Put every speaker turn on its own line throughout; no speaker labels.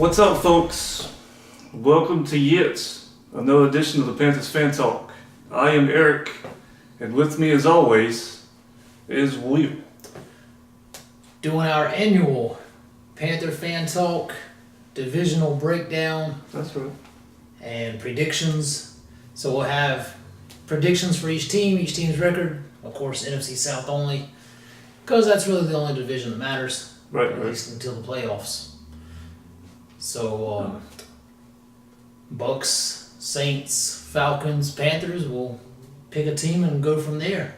What's up, folks? Welcome to yet another edition of the Panthers Fan Talk. I am Eric, and with me, as always, is Will.
Doing our annual Panther Fan Talk, Divisional breakdown,
That's right.
and predictions. So we'll have predictions for each team's record, of course NFC South only, because that's really the only division that matters,
Right,
at least until the playoffs. So Bucks, Saints, Falcons, Panthers, we'll pick a team and go from there.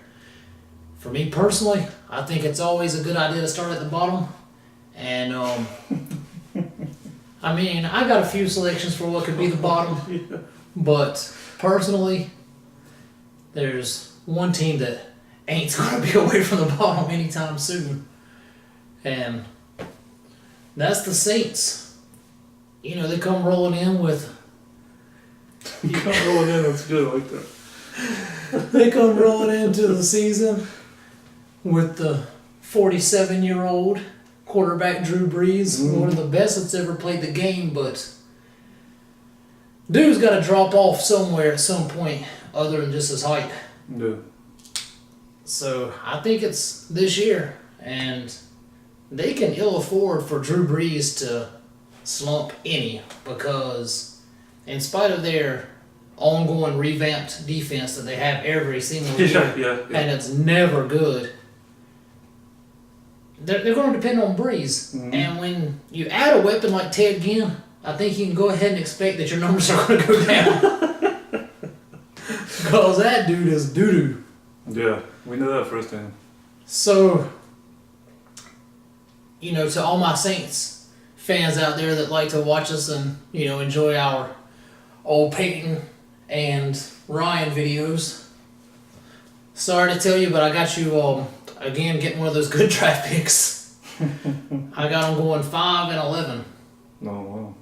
For me personally, I think it's always a good idea to start at the bottom. And, I mean, I got a few selections for what could be the bottom.
Yeah.
But, personally, there's one team that ain't going to be away from the bottom anytime soon. And that's the Saints. You know, they come rolling in with...
You come rolling in, that's good, I like that.
They come rolling into the season with the 47-year-old quarterback Drew Brees, one of the best that's ever played the game, but dude's got to drop off somewhere at some point other than just his height.
Yeah.
So I think it's this year, and they can ill afford for Drew Brees to slump any, because in spite of their ongoing revamped defense that they have every single year,
Yeah.
and it's never good, they're going to depend on Breeze.
Mhm.
And when you add a weapon like Ted Ginn, I think you can go ahead and expect that your numbers are going to go down. Because that dude is doo-doo.
Yeah, we know that firsthand.
So, you know, to all my Saints fans out there that like to watch us and, you know, enjoy our old Peyton and Ryan videos, sorry to tell you, but I got you, again, getting one of those good draft picks. I got them going 5 and 11.
No, wow.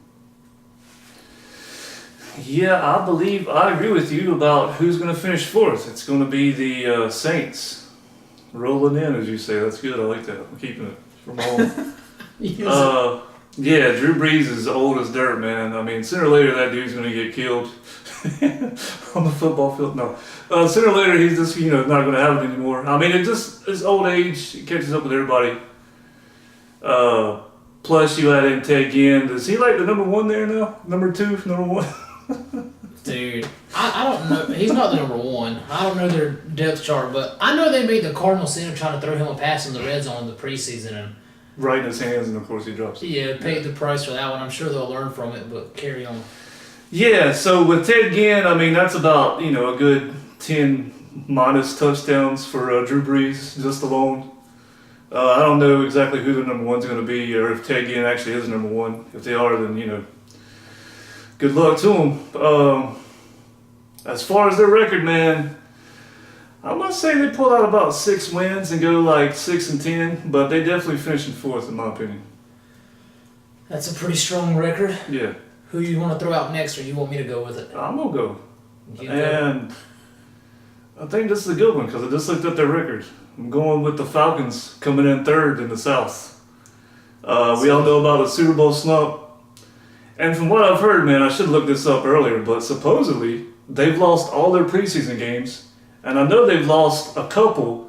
Yeah, I agree with you about who's going to finish fourth. It's going to be the Saints. Rolling in, as you say. That's good. I like that. I'm keeping it from home. Yeah, Drew Brees is old as dirt, man. I mean, sooner or later that dude's going to get killed on the football field. No. Sooner or later he's just, not going to have it anymore. I mean, his old age catches up with everybody. Plus you add in Ted Ginn. Is he like the number one there now? Number two? Number one?
Dude, I don't know. He's not the number one. I don't know their depth chart, but I know they made the Cardinals center trying to throw him a pass in the red zone in the preseason, and
Right in his hands, and of course he drops it.
yeah, paid the price for that one. I'm sure they'll learn from it, but carry on.
Yeah, so with Ted Ginn, I mean, that's about, a good 10 minus touchdowns for Drew Brees, just alone. I don't know exactly who the number one's going to be, or if Ted Ginn actually is number one. If they are, then, good luck to them. As far as their record, man, I must say they pull out about 6 wins and go like 6 and 10, but they definitely finish in fourth, in my opinion.
That's a pretty strong record.
Yeah.
Who you want to throw out next, or you want me to go with it?
I'm going to go.
You go.
And I think this is a good one because I just looked at their record. I'm going with the Falcons coming in third in the South. We all know about a Super Bowl slump. And from what I've heard, man, I should look this up earlier, but supposedly they've lost all their preseason games. And I know they've lost a couple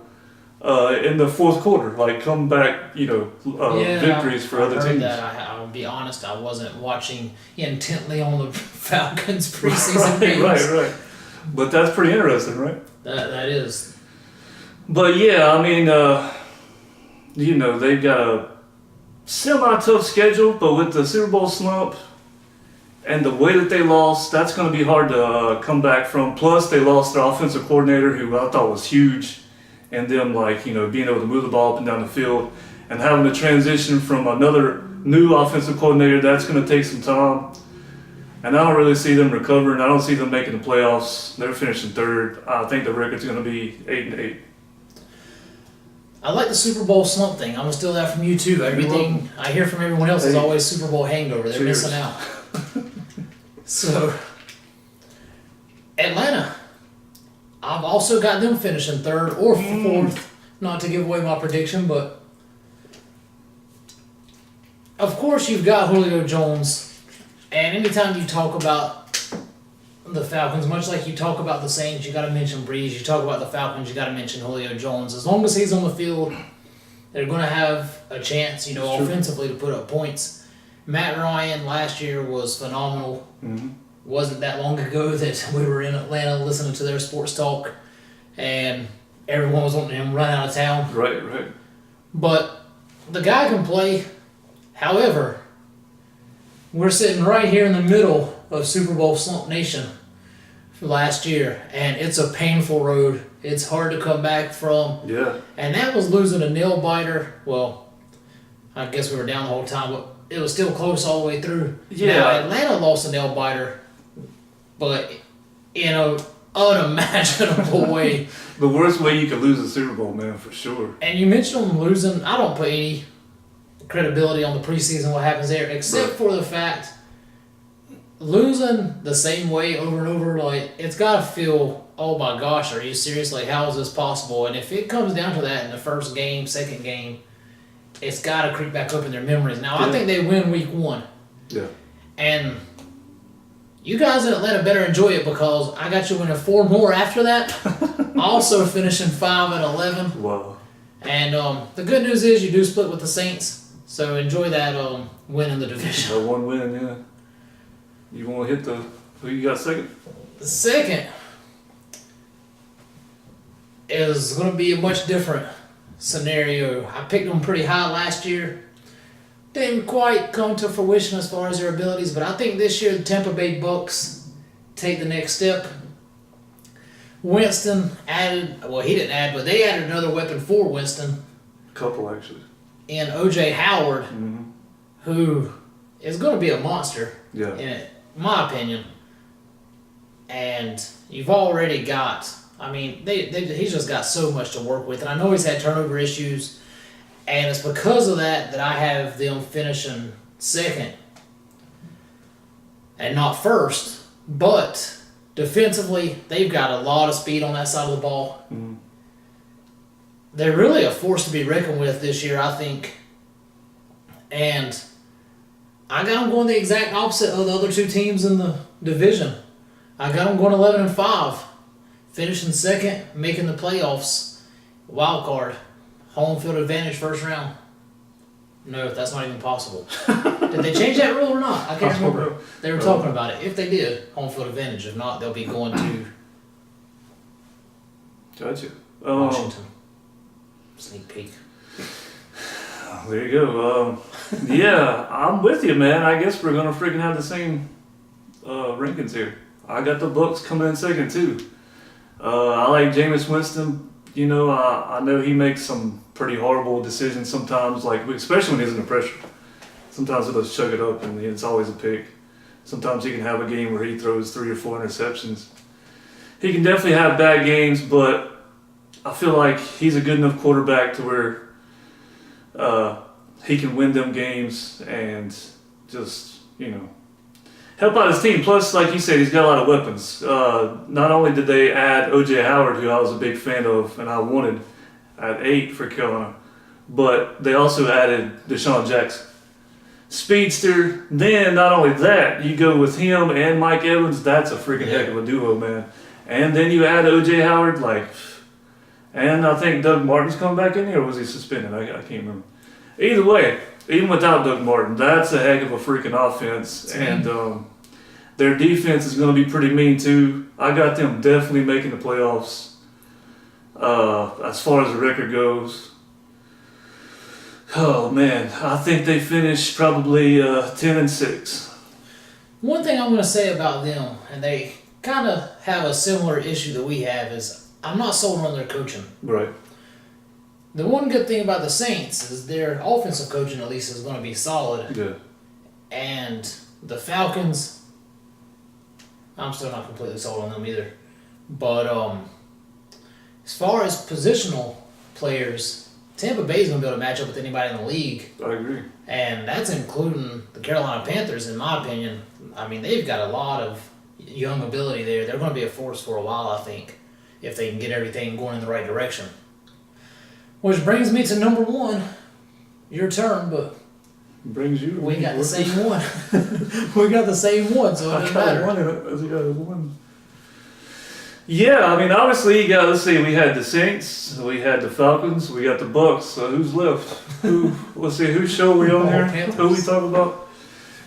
in the fourth quarter, like comeback, victories for other teams.
That. I'll be honest, I wasn't watching intently on the Falcons preseason games.
Right. But that's pretty interesting, right?
That is.
But yeah, I mean, they've got a semi-tough schedule, but with the Super Bowl slump and the way that they lost, that's going to be hard to come back from. Plus, they lost their offensive coordinator, who I thought was huge, and them, being able to move the ball up and down the field and having to transition from another new offensive coordinator, that's going to take some time. And I don't really see them recovering. I don't see them making the playoffs. They're finishing third. I think the record's going to be 8-8.
I like the Super Bowl slump thing. I'm going to steal that from you, too. Everything I hear from everyone else is always Super Bowl hangover. They're
Cheers.
missing out. So, Atlanta. I've also got them finishing third or fourth. Not to give away my prediction, but of course, you've got Julio Jones, and anytime you talk about the Falcons, much like you talk about the Saints, you got to mention Breeze. You talk about the Falcons, you got to mention Julio Jones. As long as he's on the field, they're going to have a chance, offensively to put up points. Matt Ryan last year was phenomenal.
Mm-hmm.
Wasn't that long ago that we were in Atlanta listening to their sports talk, and everyone was wanting him to run out of town.
Right.
But the guy can play. However, we're sitting right here in the middle of Super Bowl slump nation for last year, and it's a painful road. It's hard to come back from.
Yeah.
And that was losing a nail biter. Well, I guess we were down the whole time, but it was still close all the way through.
Yeah.
Now, Atlanta lost a nail biter, but in an unimaginable way.
The worst way you could lose a Super Bowl, man, for sure.
And you mentioned them losing. I don't put any credibility on the preseason, what happens there, except for the fact losing the same way over and over, like, it's got to feel, oh my gosh, are you serious? Like, how is this possible? And if it comes down to that in the first game, second game, it's got to creep back up in their memories. Now, I think they win week 1.
Yeah.
And you guys in Atlanta better enjoy it, because I got you winning 4 more after that. Also finishing 5-11.
Wow.
And the good news is you do split with the Saints, so enjoy that win in the division.
That one win, yeah. You want to hit who you got second?
The second is going to be a much different scenario. I picked them pretty high last year. Didn't quite come to fruition as far as their abilities, but I think this year the Tampa Bay Bucks take the next step. Winston added, well, he didn't add, but they added another weapon for Winston.
A couple, actually.
And O.J. Howard,
Mm-hmm.
who is going to be a monster,
Yeah.
in my opinion. And you've already got, I mean, he's just got so much to work with. And I know he's had turnover issues, and it's because of that I have them finishing second and not first. But defensively, they've got a lot of speed on that side of the ball.
Mm-hmm.
They're really a force to be reckoned with this year, I think. And I got them going the exact opposite of the other 2 teams in the division. I got them going 11-5, finishing second, making the playoffs, wild card, home field advantage first round. No, that's not even possible. Did they change that rule or not? I can't remember. They were talking about it. If they did, home field advantage. If not, they'll be going to
Gotcha.
Washington. Sneak peek.
There you go. Yeah, I'm with you, man. I guess we're going to freaking have the same rankings here. I got the Bucks coming in second, too. I like Jameis Winston. I know he makes some pretty horrible decisions sometimes, like especially when he's under pressure. Sometimes he'll just chug it up, and it's always a pick. Sometimes he can have a game where he throws 3 or 4 interceptions. He can definitely have bad games, but I feel like he's a good enough quarterback to where he can win them games and just, help out his team. Plus, like you said, he's got a lot of weapons. Not only did they add O.J. Howard, who I was a big fan of and I wanted at 8 for Carolina, but they also added Deshaun Jackson. Speedster. Then, not only that, you go with him and Mike Evans. That's a freaking heck of a duo, man. And then you add O.J. Howard, and I think Doug Martin's coming back in here, or was he suspended? I can't remember. Either way, even without Doug Martin, that's a heck of a freaking offense. And their defense is going to be pretty mean, too. I got them definitely making the playoffs as far as the record goes. Oh, man. I think they finished probably 10-6.
One thing I'm going to say about them, and they kind of have a similar issue that we have, is I'm not sold on their coaching.
Right.
The one good thing about the Saints is their offensive coaching, at least, is going to be solid.
Yeah.
And the Falcons, I'm still not completely sold on them either. But as far as positional players, Tampa Bay is going to be able to match up with anybody in the league.
I agree.
And that's including the Carolina Panthers, in my opinion. I mean, they've got a lot of young ability there. They're going to be a force for a while, I think, if they can get everything going in the right direction. Which brings me to number 1. Your turn, but
Brings you.
We got the same one. We got the same one, so it doesn't matter.
One. Yeah, I mean, obviously, you got. Let's see. We had the Saints, we had the Falcons, we got the Bucks. So who's left? Let's see. Whose show we on here?
Panthers.
Who we talking about?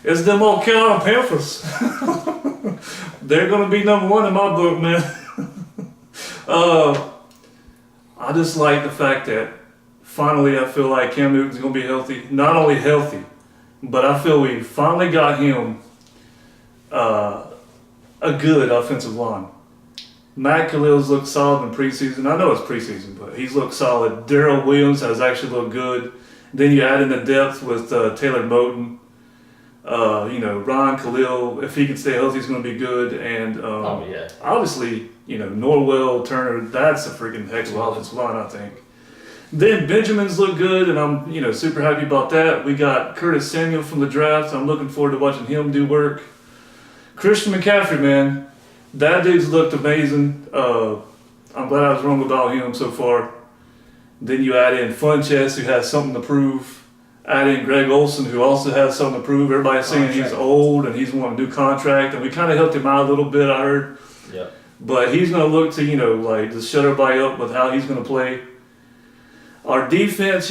It's them old Carolina Panthers. They're gonna be number one in my book, man. I just like the fact that finally I feel like Cam Newton's gonna be healthy. Not only healthy, but I feel we finally got him a good offensive line. Matt Khalil's looked solid in preseason. I know it's preseason, but he's looked solid. Darrell Williams has actually looked good. Then you add in the depth with Taylor Moton. Ryan Khalil, if he can stay healthy, he's going to be good. And obviously, Norwell, Turner, that's a freaking heck of an offensive line, I think. Then Benjamin's look good, and I'm super happy about that. We got Curtis Samuel from the draft. I'm looking forward to watching him do work. Christian McCaffrey, man. That dude's looked amazing. I'm glad I was wrong about him so far. Then you add in Funchess, who has something to prove. Add in Greg Olson, who also has something to prove. Everybody's saying he's old and he's wanting a new contract, and we kind of helped him out a little bit, I heard.
Yeah.
But he's going to look to, just shut everybody up with how he's going to play. Our defense,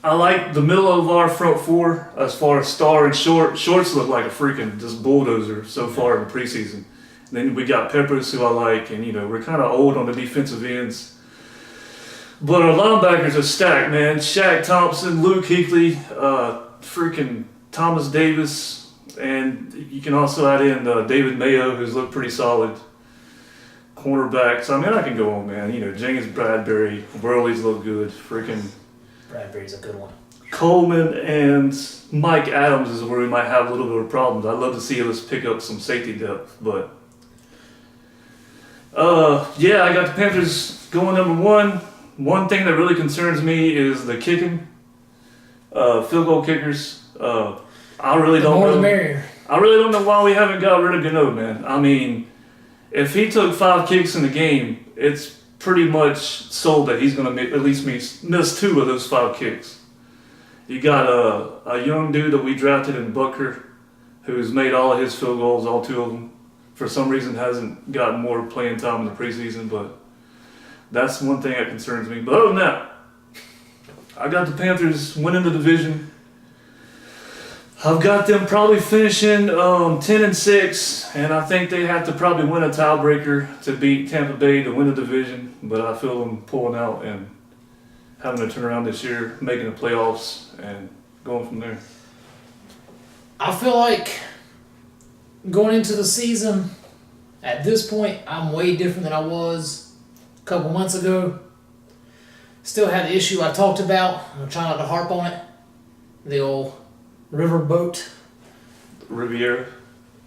I like the middle of our front four as far as Star and Short. Shorts look like a freaking just bulldozer so far in the preseason. Then we got Peppers, who I like, and we're kind of old on the defensive ends. But our linebackers are stacked, man. Shaq Thompson, Luke Kuechly, freaking Thomas Davis, and you can also add in David Mayo, who's looked pretty solid. Cornerbacks, I can go on, man. James Bradbury, Worley's look good. Freaking
Bradbury's a good one.
Coleman and Mike Adams is where we might have a little bit of problems. I'd love to see us pick up some safety depth, but I got the Panthers going number one. One thing that really concerns me is the kicking. Field goal kickers. I really don't know.
The more the merrier.
I really don't know why we haven't got rid of Gano, man. If he took 5 kicks in the game, it's pretty much sold that he's going to at least miss 2 of those 5 kicks. You got a young dude that we drafted in Butker, who's made all of his field goals, all 2 of them. For some reason, hasn't gotten more playing time in the preseason, but that's one thing that concerns me. But other than that, I got the Panthers winning the division. I've got them probably finishing 10-6, and I think they have to probably win a tiebreaker to beat Tampa Bay to win the division. But I feel them pulling out and having a turnaround this year, making the playoffs, and going from there.
I feel like going into the season, at this point, I'm way different than I was a couple months ago. Still had the issue I talked about. I'm trying not to harp on it. The old riverboat.
Riviera.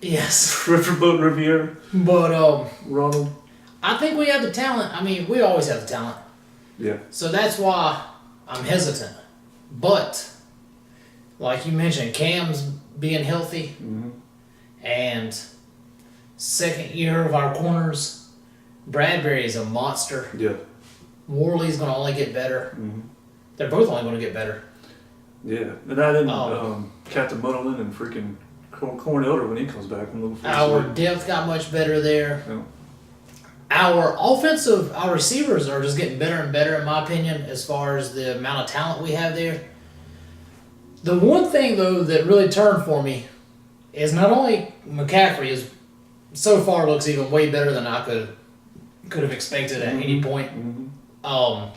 Yes.
Riverboat Riviera.
But
Ronald.
I think we have the talent. We always have the talent.
Yeah.
So that's why I'm hesitant. But like you mentioned, Cam's being healthy, and second year of our corners, Bradbury is a monster.
Yeah.
Worley's going to only get better. They're both only going to get better.
Yeah, and I didn't Captain Muttlin and freaking Corn Elder when he comes back.
Our depth got much better there.
Yeah.
Our receivers are just getting better and better, in my opinion, as far as the amount of talent we have there. The one thing, though, that really turned for me is not only McCaffrey is so far looks even way better than I could have expected at any point. I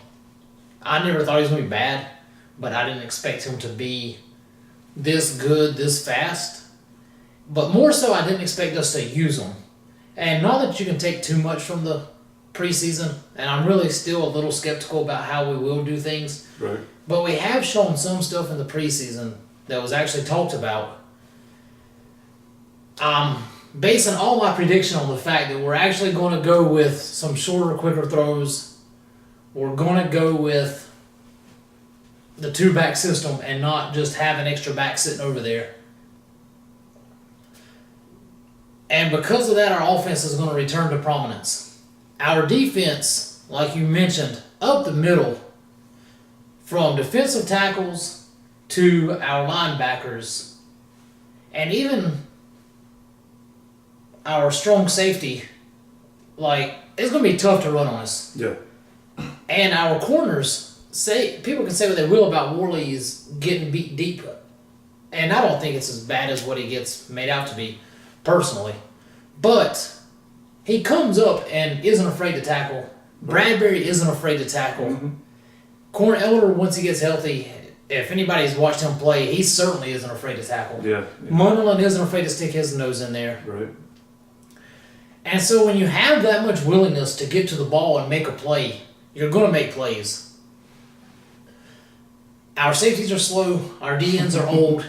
never thought he was going to be bad, but I didn't expect him to be this good, this fast. But more so, I didn't expect us to use him. And not that you can take too much from the preseason, and I'm really still a little skeptical about how we will do things.
Right.
But we have shown some stuff in the preseason that was actually talked about. I'm basing all my prediction on the fact that we're actually going to go with some shorter, quicker throws. We're going to go with the 2-back system and not just have an extra back sitting over there. And because of that, our offense is going to return to prominence. Our defense, like you mentioned, up the middle, from defensive tackles to our linebackers, and even our strong safety. Like, it's going to be tough to run on us.
Yeah.
And our corners, people can say what they will about Worley is getting beat deep. And I don't think it's as bad as what he gets made out to be, personally. But he comes up and isn't afraid to tackle. Bradbury isn't afraid to tackle.
Mm-hmm.
Corn Elder, once he gets healthy, if anybody's watched him play, he certainly isn't afraid to tackle.
Yeah.
Munderland isn't afraid to stick his nose in there.
Right.
And so when you have that much willingness to get to the ball and make a play, you're going to make plays. Our safeties are slow, our DNs are old,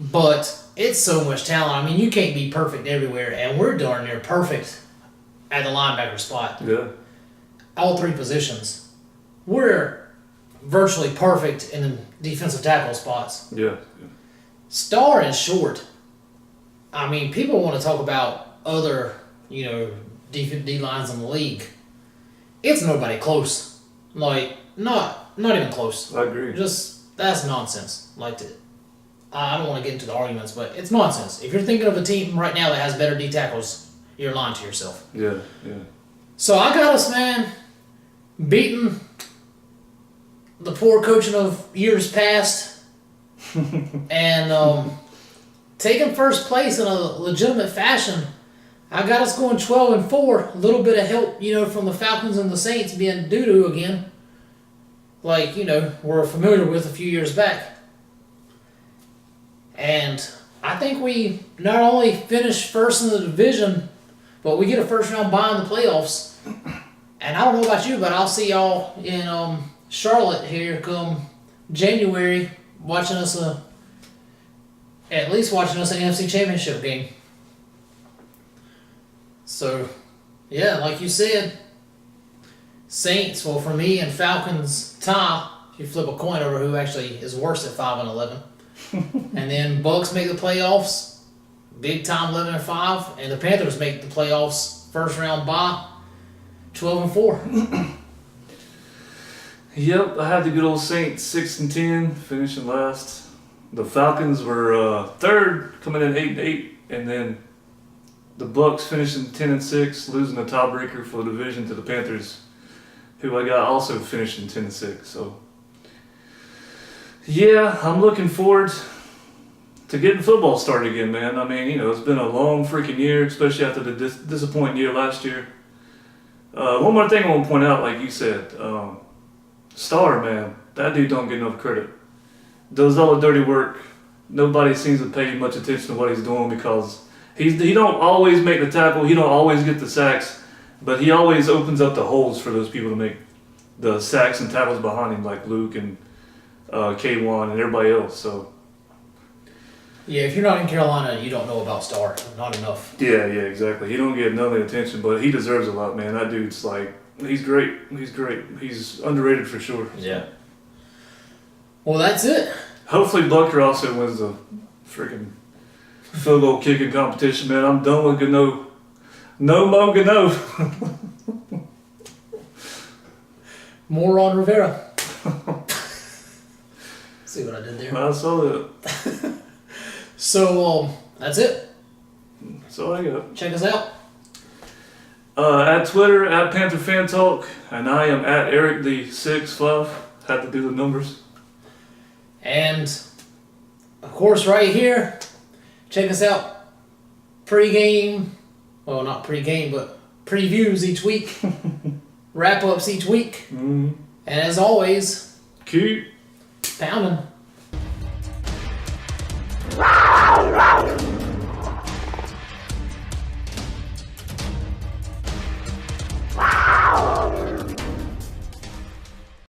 but it's so much talent. I mean, you can't be perfect everywhere, and we're darn near perfect at the linebacker spot.
Yeah.
All three positions. We're virtually perfect in the defensive tackle spots.
Yeah.
Star is short. I mean, people want to talk about other, D lines in the league. It's nobody close. Like, not even close.
I agree.
Just, that's nonsense. I don't want to get into the arguments, but it's nonsense. If you're thinking of a team right now that has better D tackles, you're lying to yourself.
Yeah. Yeah.
So I got us, man, beating the poor coaching of years past and taking first place in a legitimate fashion. I got us going 12-4. A little bit of help, from the Falcons and the Saints being doo-doo again. We're familiar with a few years back. And I think we not only finish first in the division, but we get a first round bye in the playoffs. And I don't know about you, but I'll see y'all in Charlotte here come January, watching us at least watching us an NFC Championship game. So, yeah, like you said, Saints, well, for me, and Falcons tie. If you flip a coin over who actually is worse at 5-11. And then Bucks make the playoffs, big time 11-5, and the Panthers make the playoffs first round bye, 12-4.
Yep, I had the good old Saints 6-10, finishing last. The Falcons were third, coming in 8-8, and then the Bucks finishing 10-6, losing the tiebreaker for the division to the Panthers, who I got also finishing 10-6. So, yeah, I'm looking forward to getting football started again, man. I mean, it's been a long freaking year, especially after the disappointing year last year. One more thing I want to point out, like you said, Star, man, that dude don't get enough credit. Does all the dirty work. Nobody seems to pay much attention to what he's doing because he don't always make the tackle, he don't always get the sacks, but he always opens up the holes for those people to make the sacks and tackles behind him, like Luke and K1 and everybody else. So
yeah, if you're not in Carolina, you don't know about Star. Not enough.
yeah, exactly. He don't get none of the attention, but he deserves a lot, man. That dude's he's great. He's great. He's underrated for sure.
Yeah. Well, that's it.
Hopefully Bucker also wins the freaking field goal kicking competition, man. I'm done with Gano. No more Gano.
More on Rivera. See what I did there?
I saw that.
So, that's it.
That's all I got.
Check us out.
At Twitter, at Panther Fan Talk, and I am at Eric the 65. Had to do the numbers.
And, of course, right here, check us out. Pre-game, well, not pre-game, but previews each week. Wrap-ups each week.
Mm-hmm.
And as always,
Keep
pounding.